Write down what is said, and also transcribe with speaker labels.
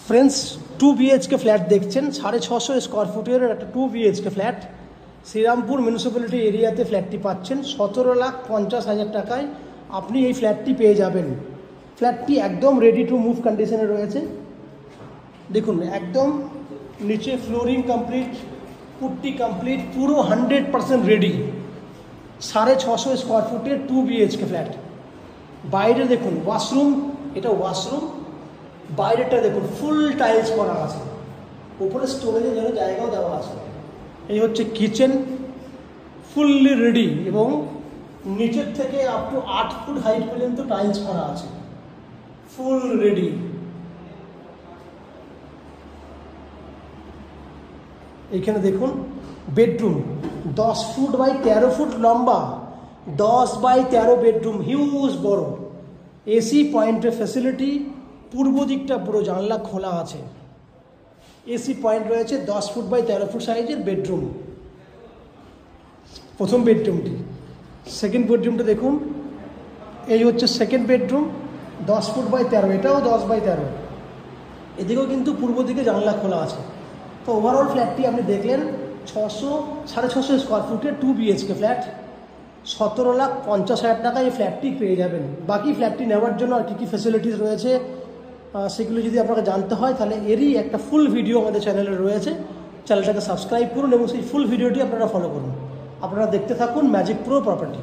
Speaker 1: Friends 2 BHK flat देखছেন 650 square ফুটের একটা 2 BHK flat Serampore municipality এরিয়াতে ফ্ল্যাটটি পাচ্ছেন 17,50,000 টাকায় আপনি এই ফ্ল্যাটটি পেয়ে যাবেন। ফ্ল্যাটটি একদম রেডি টু মুভ কন্ডিশনে রয়েছে। দেখুন একদম নিচে ফ্লোরিং কমপ্লিট, পুট্টি কমপ্লিট, পুরো 100% রেডি। 650 স্কয়ার ফুটের 2 BHK ফ্ল্যাট। বাইরে দেখুন ওয়াশরুম, এটা ওয়াশরুম, বাইরেটা দেখুন ফুল টাইলস করা আছে, উপরে স্টোরেজের জন্য জায়গাও দেওয়া আছে। এই হচ্ছে কিচেন, ফুললি রেডি এবং নিচের থেকে আপ টু 8 ফুট হাইট পর্যন্ত টাইলস করা আছে, ফুল রেডি। এখানে দেখুন বেডরুম 10 ফুট বাই 13 ফুট লম্বা, 10 বাই 13 বেডরুম, হিউজ বড়। এসি পয়েন্টের ফ্যাসিলিটি, পূর্ব দিকটা পুরো জানলা খোলা আছে, এসি পয়েন্ট রয়েছে। 10 ফুট বাই 13 ফুট সাইজের বেডরুম, প্রথম বেডরুমটি। সেকেন্ড বেডরুমটা দেখুন, এই হচ্ছে সেকেন্ড বেডরুম, 10 ফুট বাই 13, এটাও 10 বাই 13। এদিকেও কিন্তু পূর্ব দিকে জানলা খোলা আছে। তো ওভারঅল ফ্ল্যাটটি আপনি দেখলেন 650 স্কয়ার ফুটের 2 BHK ফ্ল্যাট, 17,50,000 টাকায় এই ফ্ল্যাটটি পেয়ে যাবেন। বাকি ফ্ল্যাটটি নেওয়ার জন্য আর কী ফ্যাসিলিটিস রয়েছে সেগুলো যদি আপনাকে জানতে হয় তাহলে এরই একটা ফুল ভিডিও আমাদের চ্যানেলে রয়েছে। চ্যানেলটাকে সাবস্ক্রাইব করুন এবং সেই ফুল ভিডিওটি আপনারা ফলো করুন। আপনারা দেখতে থাকুন ম্যাজিক প্রো প্রপার্টি।